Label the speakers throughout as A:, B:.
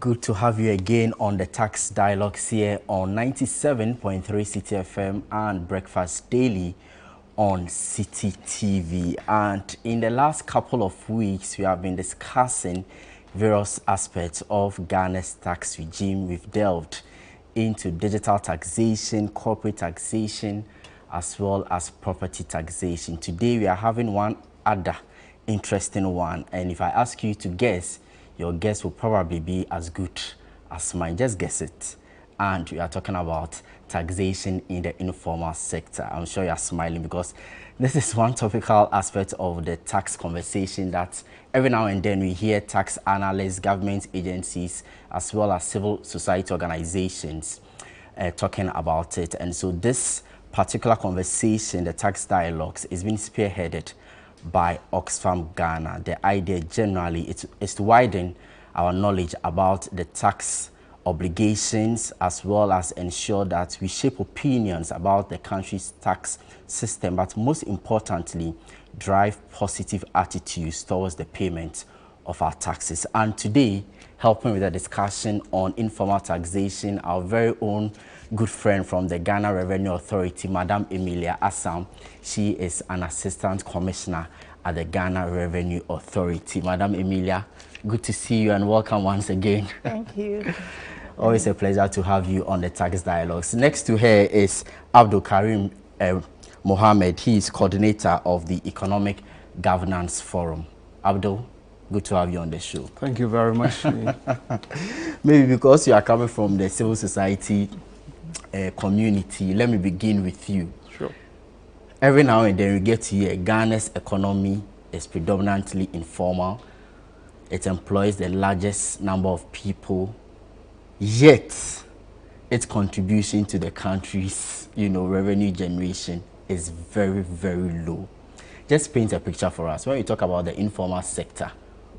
A: Good to have you again on the Tax Dialogues here on 97.3 Citi FM and Breakfast Daily on Citi TV. And in the last couple of weeks, we have been discussing various aspects of Ghana's tax regime. We've delved into digital taxation, corporate taxation, as well as property taxation. Today, we are having one other interesting one. And if I ask you to guess, your guess will probably be as good as mine. Just guess it. And we are talking about taxation in the informal sector. I'm sure you're smiling because this is one topical aspect of the tax conversation that every now and then we hear tax analysts, government agencies, as well as civil society organizations talking about it. And so this particular conversation, the tax dialogues, is being spearheaded by Oxfam Ghana. The idea generally is to widen our knowledge about the tax obligations, as well as ensure that we shape opinions about the country's tax system, but most importantly, drive positive attitudes towards the payment of our taxes. And today, helping with the discussion on informal taxation, our very own good friend from the Ghana Revenue Authority, Madam Emilia Assam. She is an assistant commissioner at the Ghana Revenue Authority. Madam Emilia, good to see you and welcome once again.
B: Thank you.
A: Always a pleasure to have you on the Tax Dialogues. Next to her is Abdul Karim Mohammed. He is coordinator of the Economic Governance Forum. Abdul, good to have you on the show.
C: Thank you very much.
A: Maybe because you are coming from the civil society community, let me begin with you.
C: Sure.
A: Every now and then we get to hear Ghana's economy is predominantly informal. It employs the largest number of people, yet its contribution to the country's, revenue generation is very, very low. Just paint a picture for us. When we talk about the informal sector,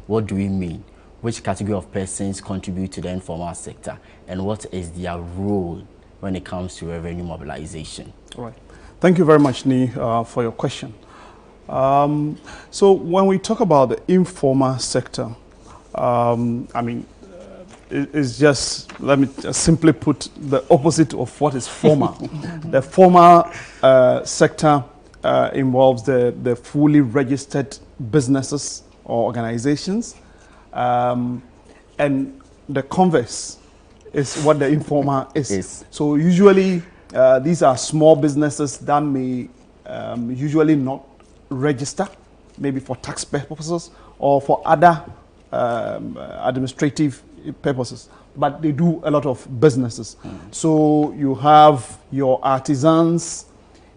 A: what do we mean? Which category of persons contribute to the informal sector? And what is their role when it comes to revenue mobilization?
C: All right. Thank you very much, Ni, for your question. So when we talk about the informal sector, it's just, let me just simply put the opposite of what is formal. The formal sector involves the fully registered businesses or organizations, and the converse is what the informal is. So usually these are small businesses that may usually not register, maybe for tax purposes or for other administrative purposes, but they do a lot of businesses. So you have your artisans,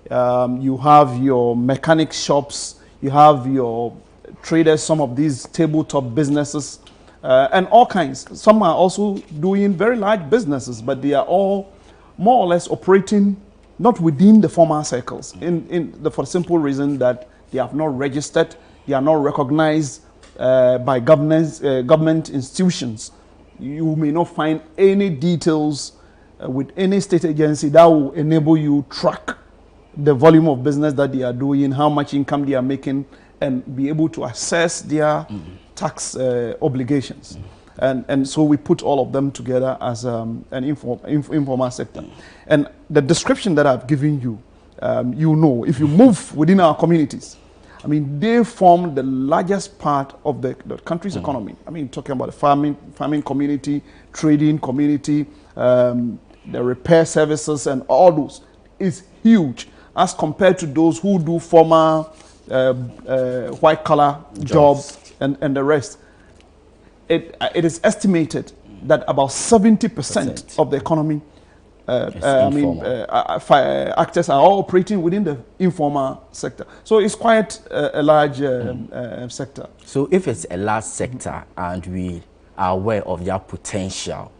C: you have your mechanic shops, you have your traders, some of these tabletop businesses, and all kinds. Some are also doing very large businesses, but they are all more or less operating not within the formal circles, for the simple reason that they have not registered, they are not recognized by government institutions. You may not find any details with any state agency that will enable you track the volume of business that they are doing, how much income they are making, and be able to assess their tax obligations. And so we put all of them together as an informal sector. And the description that I've given you, if you move within our communities, they form the largest part of the country's economy. Talking about the farming community, trading community, the repair services, and all those is huge as compared to those who do formal white-collar jobs and the rest. It is estimated that about 70% of the economy actors are all operating within the informal sector. So it's quite a large sector.
A: So if it's a large sector and we are aware of their potential,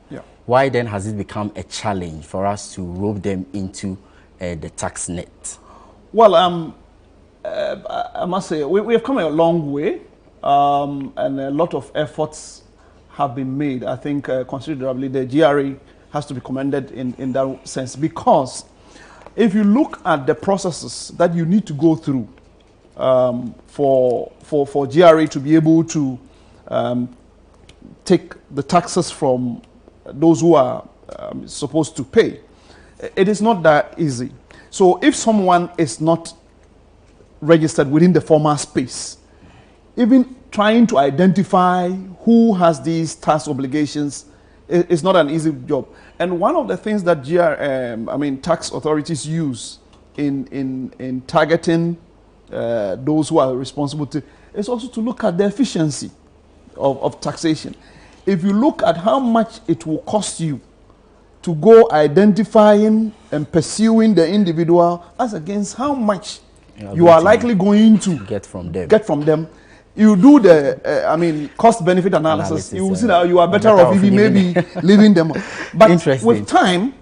A: why then has it become a challenge for us to rope them into the tax net? Well,
C: I must say, we have come a long way, and a lot of efforts have been made. I think considerably the GRA has to be commended in that sense, because if you look at the processes that you need to go through for GRA to be able to take the taxes from those who are supposed to pay. It is not that easy. So if someone is not registered within the formal space, even trying to identify who has these tax obligations is not an easy job. And one of the things that tax authorities use in targeting those who are responsible to is also to look at the efficiency of taxation. If you look at how much it will cost you to go identifying and pursuing the individual as against how much you are likely going to
A: get from them.
C: You do the, cost-benefit analysis. You will see that you are better off if you maybe leaving them. But with time,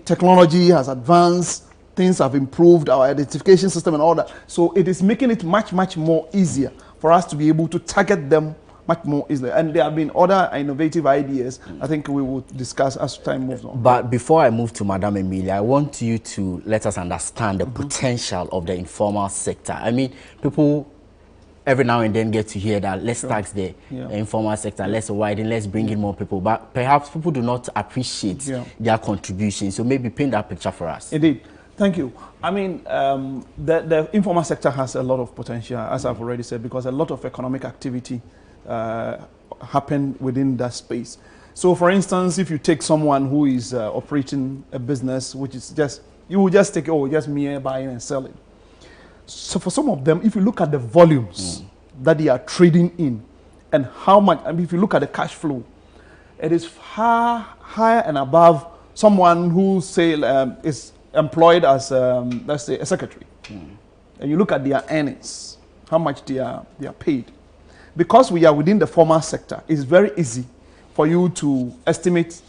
C: technology has advanced, things have improved, our identification system and all that. So it is making it much, much more easier for us to be able to target them much more easily. And there have been other innovative ideas I think we will discuss as time moves on.
A: But before I move to Madam Emilia, I want you to let us understand the potential of the informal sector. People every now and then get to hear that let's tax the informal sector, let's widen, let's bring in more people. But perhaps people do not appreciate their contribution. So maybe paint that picture for us.
C: Indeed. Thank you. The informal sector has a lot of potential, as I've already said, because a lot of economic activity happen within that space. So, for instance, if you take someone who is operating a business, which is you will just take, just me buying and selling. So, for some of them, if you look at the volumes that they are trading in and how much, if you look at the cash flow, it is far higher and above someone who, say, is employed as, let's say, a secretary. And you look at their earnings, how much they are paid. Because we are within the formal sector, it's very easy for you to estimate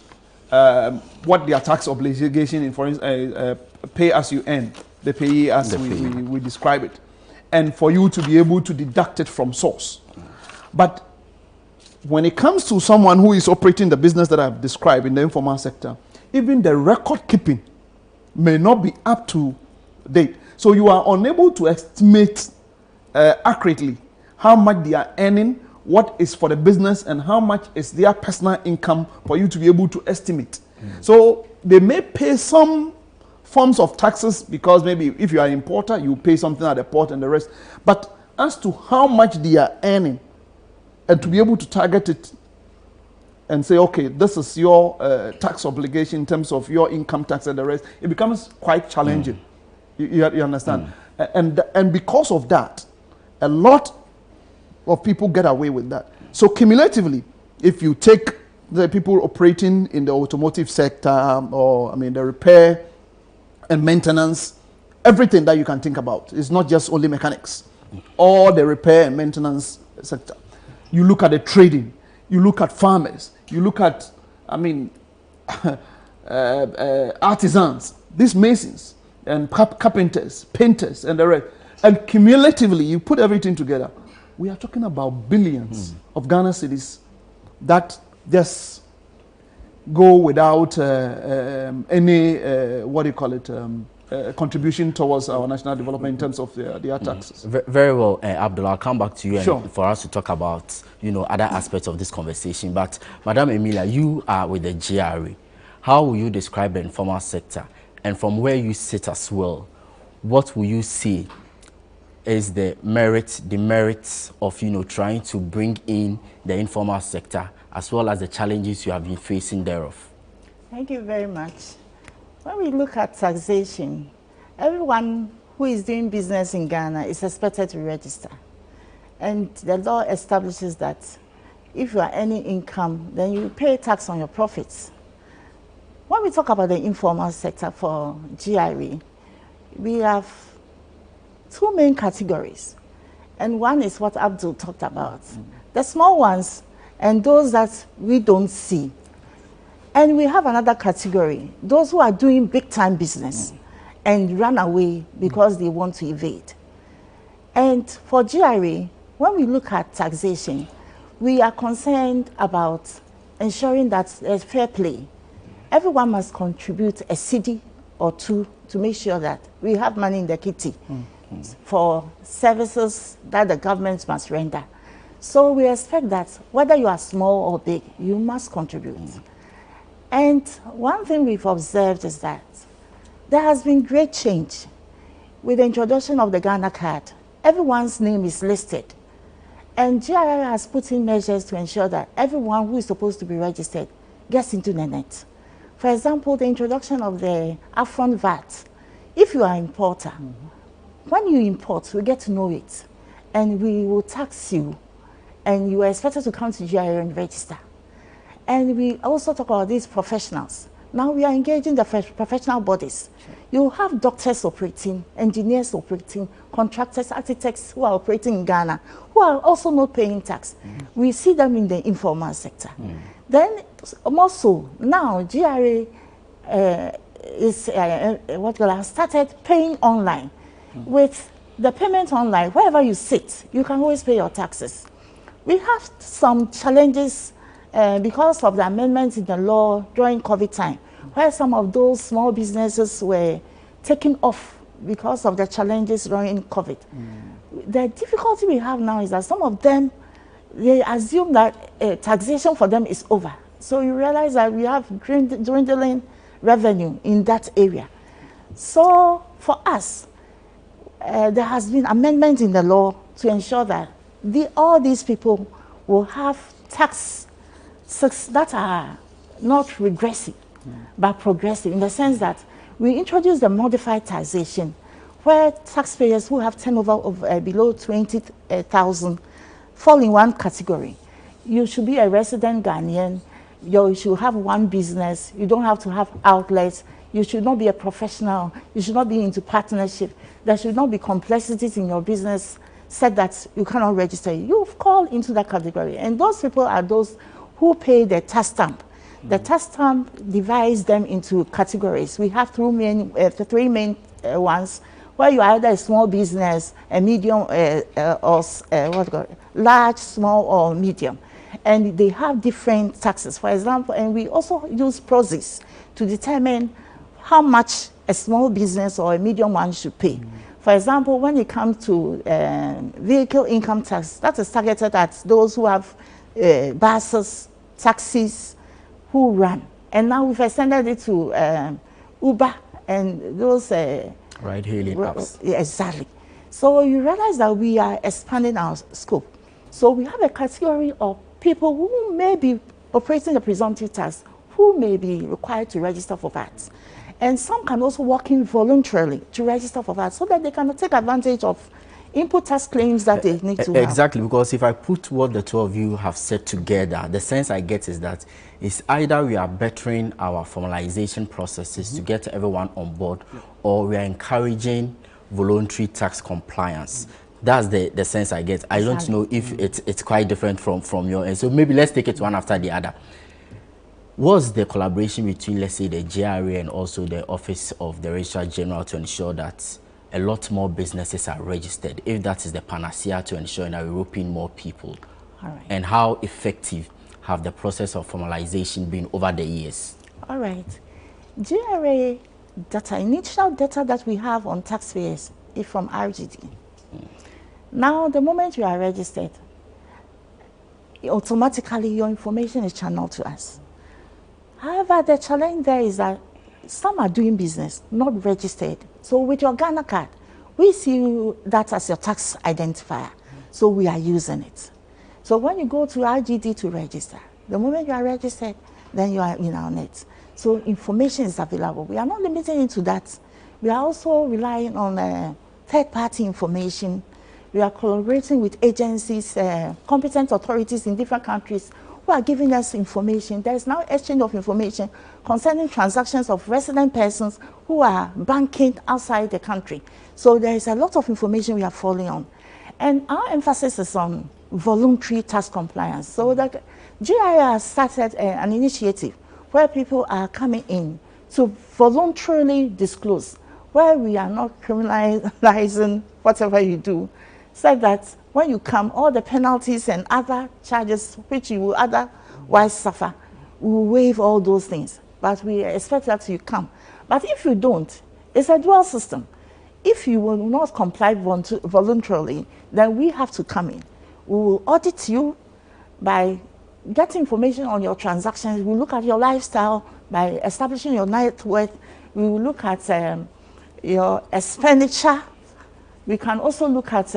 C: what their tax obligation is, for instance, pay as you earn, the pay as we describe it, and for you to be able to deduct it from source. But when it comes to someone who is operating the business that I've described in the informal sector, even the record keeping may not be up to date. So you are unable to estimate accurately how much they are earning, what is for the business, and how much is their personal income for you to be able to estimate. So they may pay some forms of taxes because maybe if you are an importer, you pay something at the port and the rest. But as to how much they are earning and to be able to target it and say, okay, this is your tax obligation in terms of your income tax and the rest, it becomes quite challenging. You understand? And because of that, a lot of people get away with that. So cumulatively, if you take the people operating in the automotive sector or, the repair and maintenance, everything that you can think about, it's not just only mechanics, all the repair and maintenance sector. You look at the trading, you look at farmers, you look at, artisans, these masons and carpenters, painters and the rest. And cumulatively, you put everything together, we are talking about billions of Ghana cedis that just go without any, contribution towards our national development in terms of their taxes.
A: Very well, Abdullah, I'll come back to you and for us to talk about, other aspects of this conversation. But Madam Emilia, you are with the GRA. How will you describe the informal sector? And from where you sit as well, what will you say is the merits of, trying to bring in the informal sector, as well as the challenges you have been facing thereof?
B: Thank you very much. When we look at taxation, everyone who is doing business in Ghana is expected to register. And the law establishes that if you are earning income, then you pay tax on your profits. When we talk about the informal sector for GRA, we have two main categories. And one is what Abdul talked about. The small ones and those that we don't see. And we have another category, those who are doing big time business and run away because they want to evade. And for GRA, when we look at taxation, we are concerned about ensuring that there's fair play. Everyone must contribute a cedi or two to make sure that we have money in the kitty for services that the government must render. So we expect that whether you are small or big, you must contribute. And one thing we've observed is that there has been great change with the introduction of the Ghana card. Everyone's name is listed. And GRI has put in measures to ensure that everyone who is supposed to be registered gets into the net. For example, the introduction of the upfront VAT. If you are an importer, when you import, we get to know it. And we will tax you. And you are expected to come to GRI and register. And we also talk about these professionals. Now we are engaging the professional bodies. You have doctors operating, engineers operating, contractors, architects who are operating in Ghana, who are also not paying tax. We see them in the informal sector. Then, more so, now GRA has started paying online. With the payment online, wherever you sit, you can always pay your taxes. We have some challenges because of the amendments in the law during COVID time, where some of those small businesses were taken off because of the challenges during COVID. The difficulty we have now is that some of them, they assume that taxation for them is over. So you realize that we have dwindling revenue in that area. So for us, there has been amendment in the law to ensure that all these people will have tax that are not regressive, but progressive, in the sense that we introduce the modified taxation, where taxpayers who have turnover of below 20,000 fall in one category. You should be a resident Ghanaian, you should have one business, you don't have to have outlets, you should not be a professional, you should not be into partnership, there should not be complexities in your business said that you cannot register. You fall into that category. And those people are those who pay the tax stamp. The tax stamp divides them into categories. We have three main ones, where you are either a small business, a medium, or large, small, or medium. And they have different taxes. For example, and we also use PROSIS to determine how much a small business or a medium one should pay. For example, when it comes to vehicle income tax, that is targeted at those who have buses, taxis, who run. And now we've extended it to Uber and those
A: ride-hailing apps.
B: Exactly. So you realize that we are expanding our scope. So we have a category of people who may be operating the presumptive tax, who may be required to register for VAT. And some can also walk in voluntarily to register for VAT, so that they can take advantage of input tax claims that they need to have.
A: Exactly, because if I put what the two of you have said together, the sense I get is that it's either we are bettering our formalization processes to get everyone on board, or we are encouraging voluntary tax compliance. That's the sense I get. I don't know if it's quite different from your end. So maybe let's take it one after the other. What's the collaboration between, let's say, the GRA and also the Office of the Registrar General to ensure that a lot more businesses are registered, if that is the panacea to ensure that we're roping more people?
B: All right.
A: And how effective have the process of formalization been over the years?
B: All right. GRA data, initial data that we have on taxpayers is from RGD. Now, the moment you are registered, automatically your information is channeled to us. However, the challenge there is that some are doing business, not registered. So with your Ghana card, we see that as your tax identifier. So we are using it. So when you go to RGD to register, the moment you are registered, then you are in our net. So information is available. We are not limiting it to that. We are also relying on third-party information. We are collaborating with agencies, competent authorities in different countries who are giving us information. There is now exchange of information concerning transactions of resident persons who are banking outside the country. So there is a lot of information we are following on. And our emphasis is on voluntary tax compliance. So that GIA has started an initiative where people are coming in to voluntarily disclose, where we are not criminalizing whatever you do, so that when you come, all the penalties and other charges which you will otherwise suffer, we will waive all those things. But we expect that you come. But if you don't, it's a dual system. If you will not comply voluntarily, then we have to come in. We will audit you by getting information on your transactions. We look at your lifestyle by establishing your net worth. We will look at your expenditure. We can also look at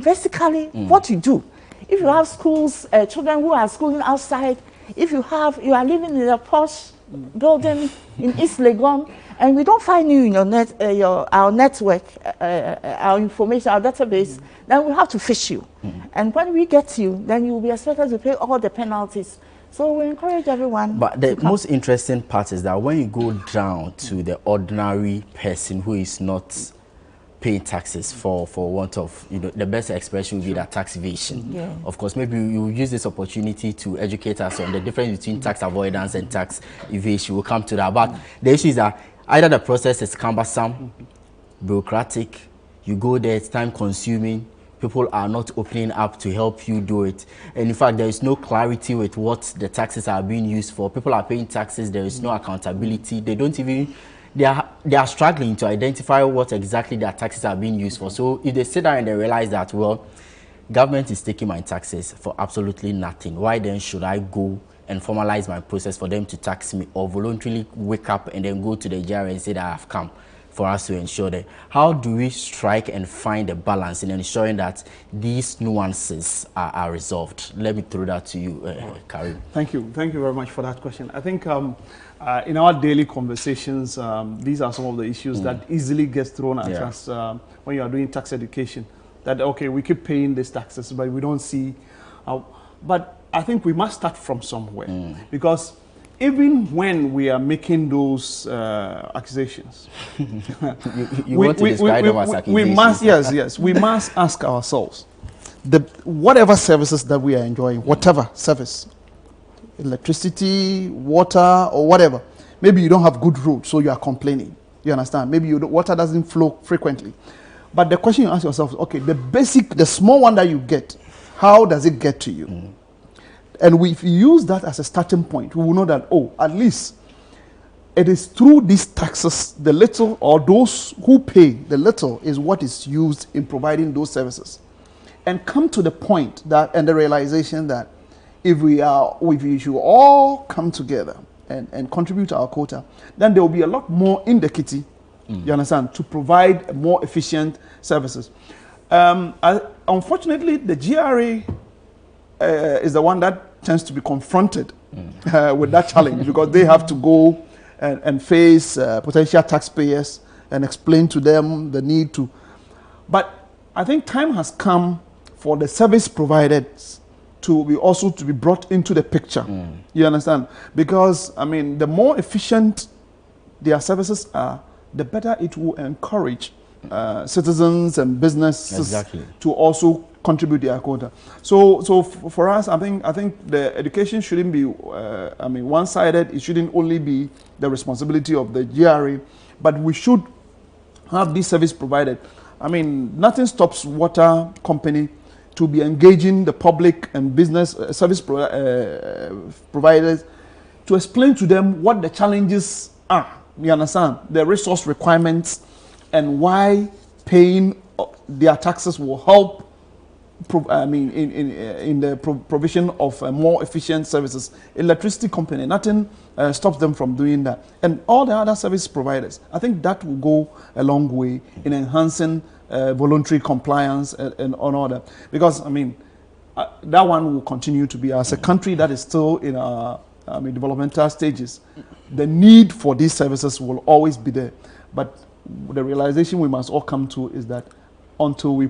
B: basically what you do. If you have schools, children who are schooling outside, if you are living in a posh building in East Legon, and we don't find you in our network, our information, our database, then we have to fish you. And when we get you, then you will be expected to pay all the penalties. So we encourage everyone.
A: But the most interesting part is that when you go down to the ordinary person who is not paying taxes, for want of, the best expression would be that tax evasion.
B: Yeah.
A: Of course, maybe you use this opportunity to educate us on the difference between tax avoidance and tax evasion. We'll come to that. But the issue is that either the process is cumbersome, bureaucratic, you go there, it's time consuming, people are not opening up to help you do it. And in fact, there is no clarity with what the taxes are being used for. People are paying taxes, there is no accountability. They don't even, they are struggling to identify what exactly their taxes are being used for. So if they sit down and they realize that, well, government is taking my taxes for absolutely nothing, why then should I go and formalize my process for them to tax me, or voluntarily wake up and then go to the GRA and say that I have come for us to ensure that? How do we strike and find a balance in ensuring that these nuances are resolved? Let me throw that to you, Karim.
C: Thank you very much for that question. I think in our daily conversations, these are some of the issues that easily get thrown at us when you are doing tax education. That, okay, we keep paying these taxes, but we don't see how. But I think we must start from somewhere, because even when we are making those accusations,
A: you want to describe them as accusations?
C: We must, we must ask ourselves, whatever services that we are enjoying, whatever service, electricity, water, or whatever, maybe you don't have good roads, so you are complaining. You understand? Maybe water doesn't flow frequently. But the question you ask yourself is, okay, the small one that you get, how does it get to you? And if we use that as a starting point, we will know that, oh, at least it is through these taxes, the little, or those who pay the little, is what is used in providing those services. And come to the point that, and the realization that if we should all come together and contribute to our quota, then there will be a lot more in the kitty, you understand, to provide more efficient services. Unfortunately, the GRA is the one that tends to be confronted with that challenge, because they have to go and face potential taxpayers and explain to them the need to. But I think time has come for the service providers to be brought into the picture. You understand? Because, I mean, the more efficient their services are, the better it will encourage citizens and businesses to also contribute their quota. So for us, I think the education shouldn't be one-sided. It shouldn't only be the responsibility of the GRA, but we should have this service provided. I mean, nothing stops water company to be engaging the public and business service providers to explain to them what the challenges are. You understand? The resource requirements, and why paying their taxes will help in the provision of more efficient services. Electricity company, nothing stops them from doing that. And all the other service providers, I think that will go a long way in enhancing voluntary compliance and all that. Because, I mean, that one will continue to be, as a country that is still in our developmental stages, the need for these services will always be there. But the realization we must all come to is that until we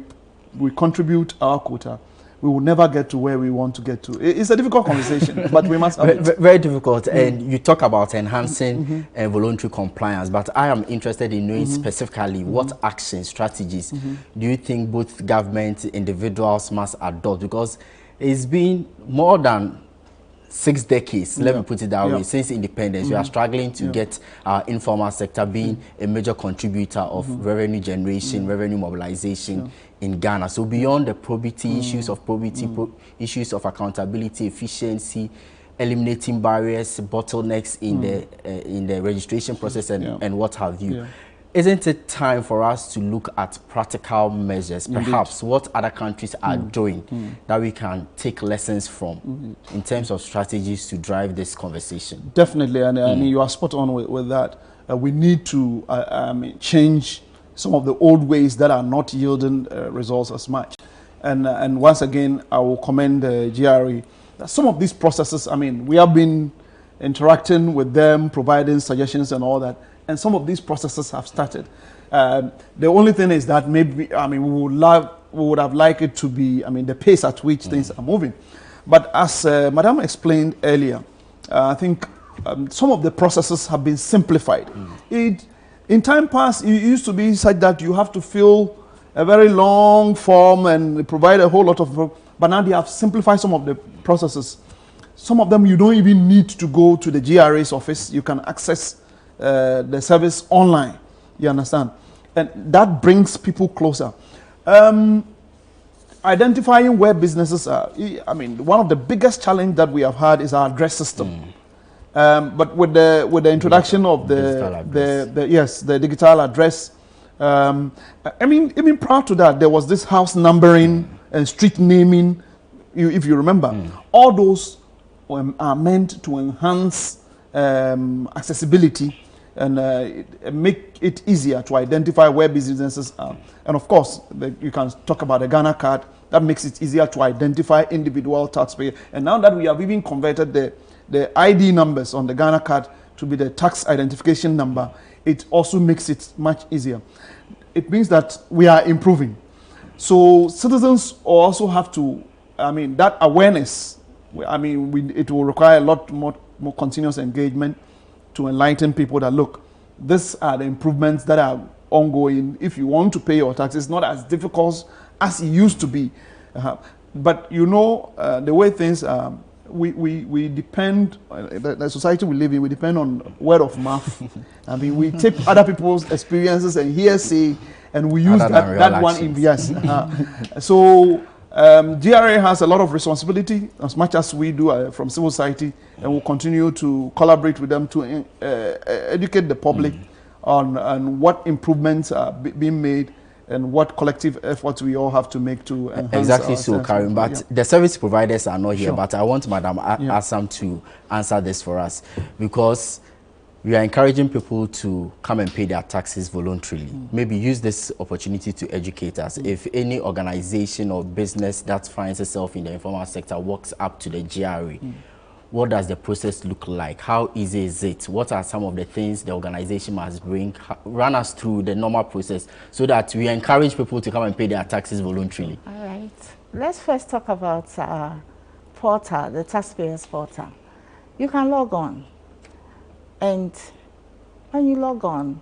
C: contribute our quota, we will never get to where we want to get to. It's a difficult conversation, but we must have it.
A: Very difficult. And you talk about enhancing voluntary compliance, but I am interested in knowing specifically what action strategies do you think both government, individuals must adopt? Because it's been more than 6 decades, let me put it that way, since independence. We are struggling to get our informal sector being a major contributor of revenue generation, revenue mobilization in Ghana. So beyond the probity, issues of probity, issues of accountability, efficiency, eliminating barriers, bottlenecks in the registration process and what have you. Isn't it time for us to look at practical measures, perhaps what other countries are doing that we can take lessons from in terms of strategies to drive this conversation?
C: Definitely, and I mean, you are spot on with that. We need to change some of the old ways that are not yielding results as much. And once again, I will commend GRE. Some of these processes, I mean, we have been interacting with them, providing suggestions and all that, and some of these processes have started. The only thing is that maybe, I mean, we would have liked it to be, I mean, the pace at which things are moving. But as Madam explained earlier, I think some of the processes have been simplified. In time past, it used to be such that you have to fill a very long form and provide a whole lot of, but now they have simplified some of the processes. Some of them you don't even need to go to the GRA's office. You can access the service online. You understand? And that brings people closer. Identifying where businesses are. I mean, one of the biggest challenges that we have had is our address system. But with the introduction of the digital address, I mean, even prior to that, there was this house numbering and street naming, if you remember. All those are meant to enhance accessibility and make it easier to identify where businesses are. And of course, you can talk about the Ghana card. That makes it easier to identify individual taxpayers. And now that we have even converted the ID numbers on the Ghana card to be the tax identification number, it also makes it much easier. It means that we are improving. So citizens also have to, I mean, that awareness, I mean, it will require a lot more continuous engagement to enlighten people that, look, these are the improvements that are ongoing. If you want to pay your taxes, it's not as difficult as it used to be. But you know, the way things are, we depend, the society we live in, we depend on word of mouth. I mean, we take other people's experiences and hearsay, and we use that one in yes. So GRA has a lot of responsibility, as much as we do from civil society, and we'll continue to collaborate with them to educate the public on what improvements are being made and what collective efforts we all have to make to enhance.
A: Exactly so, Karim. But the service providers are not here.
C: Sure.
A: But I want Madam Assam to answer this for us, because we are encouraging people to come and pay their taxes voluntarily. Maybe use this opportunity to educate us. If any organization or business that finds itself in the informal sector walks up to the GRA, what does the process look like? How easy is it? What are some of the things the organization must bring? Run us through the normal process so that we encourage people to come and pay their taxes voluntarily.
B: All right. Let's first talk about portal, the taxpayers portal. You can log on, and when you log on,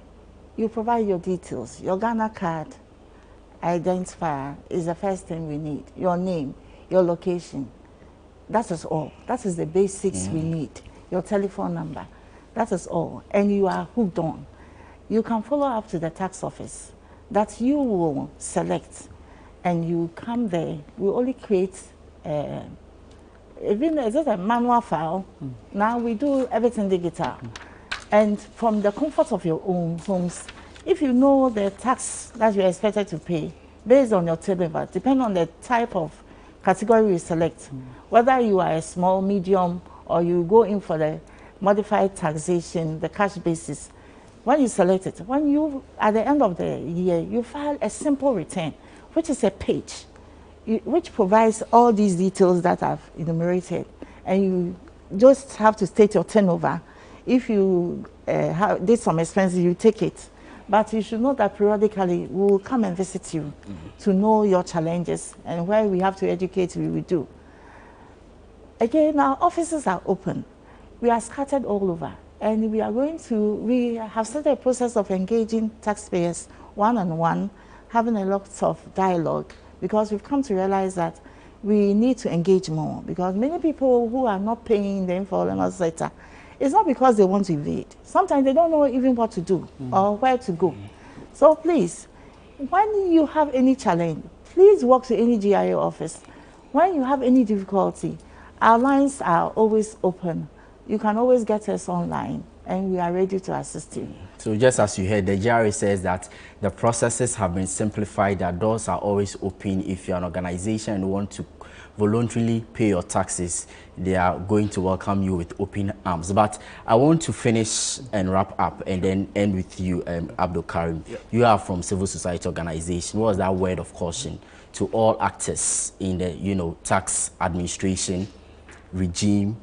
B: you provide your details. Your Ghana card identifier is the first thing we need. Your name, your location. That is all. That is the basics we need. Your telephone number. That is all. And you are hooked on. You can follow up to the tax office that you will select, and you come there. We only create, even it's just a manual file. Now we do everything digital. And from the comfort of your own homes, if you know the tax that you're expected to pay, based on your turnover, depending on the type of category you select, whether you are a small, medium, or you go in for the modified taxation, the cash basis. When you select it, when you, at the end of the year, you file a simple return, which is a page, which provides all these details that I've enumerated. And you just have to state your turnover. If you did some expenses, you take it. But you should know that periodically we will come and visit you to know your challenges, and where we have to educate you, we do. Again, our offices are open. We are scattered all over, and we have started a process of engaging taxpayers one-on-one, having a lot of dialogue, because we've come to realize that we need to engage more, because many people who are not paying the informal sector, it's not because they want to evade. Sometimes they don't know even what to do or where to go. So please, when you have any challenge, please walk to any GIA office. When you have any difficulty, our lines are always open. You can always get us online. and we are ready to assist you.
A: So just as you heard, the GRA says that the processes have been simplified, that doors are always open. If you're an organization and want to voluntarily pay your taxes, they are going to welcome you with open arms. But I want to finish and wrap up and then end with you, Abdul Karim. Yep. You are from civil society organization. What was that word of caution to all actors in the, tax administration, regime,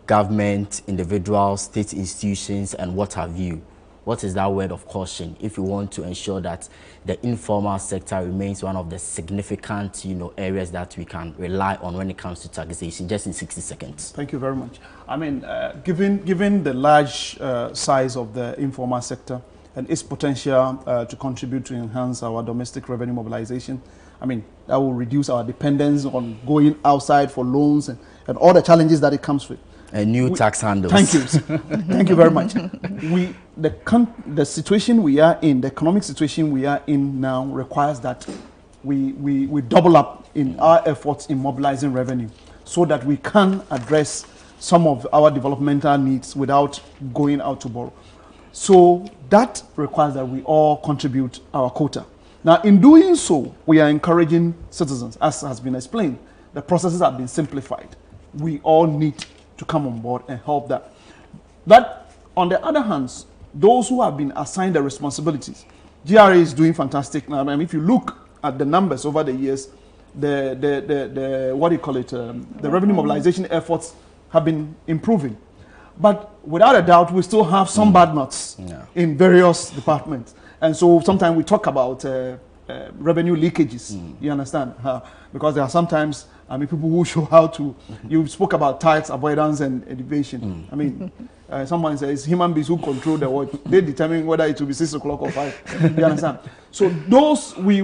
A: government, individuals, state institutions, and what have you? What is that word of caution if you want to ensure that the informal sector remains one of the significant, areas that we can rely on when it comes to taxation? Just in 60 seconds.
C: Thank you very much. I mean, given the large size of the informal sector and its potential to contribute to enhance our domestic revenue mobilization, I mean, that will reduce our dependence on going outside for loans and all the challenges that it comes with.
A: And new tax handles.
C: Thank you. Thank you very much. The situation we are in, the economic situation we are in now requires that we double up in our efforts in mobilizing revenue so that we can address some of our developmental needs without going out to borrow. So that requires that we all contribute our quota. Now, in doing so, we are encouraging citizens, as has been explained. The processes have been simplified. We all need to come on board and help that. But on the other hand, those who have been assigned the responsibilities, GRA is doing fantastic. Now, I mean, if you look at the numbers over the years, the what do you call it, the revenue mobilization efforts have been improving. But without a doubt, we still have some bad nuts in various departments. And so sometimes we talk about revenue leakages, you understand? Because there are sometimes, people who show how to, you spoke about tax avoidance and evasion. I mean, someone says human beings who control the world, they determine whether it will be 6 o'clock or 5, you understand? So those, we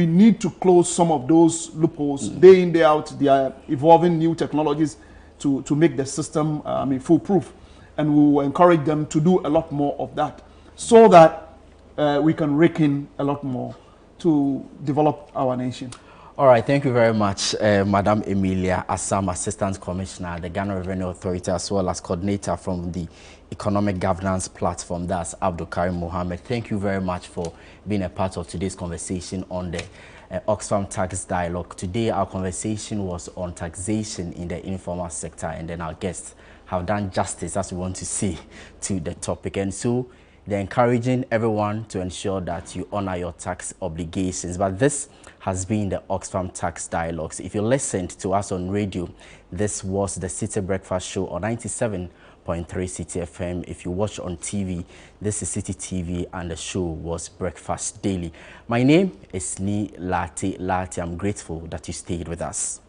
C: need to close some of those loopholes. Day in, day out, they are evolving new technologies to make the system, foolproof. And we will encourage them to do a lot more of that so that we can rake in a lot more to develop our nation.
A: All right, thank you very much, Madam Emilia Assam, Assistant Commissioner, the Ghana Revenue Authority, as well as coordinator from the Economic Governance Platform. That's Abdul Karim Mohammed. Thank you very much for being a part of today's conversation on the Oxfam Tax Dialogue. Today, our conversation was on taxation in the informal sector, and then our guests have done justice, as we want to say, to the topic. And so, they're encouraging everyone to ensure that you honor your tax obligations. But this has been the Oxfam Tax Dialogues. If you listened to us on radio, this was the Citi Breakfast Show on 97.3 Citi FM. If you watch on TV, this is Citi TV, and the show was Breakfast Daily. My name is Ni Lati. I'm grateful that you stayed with us.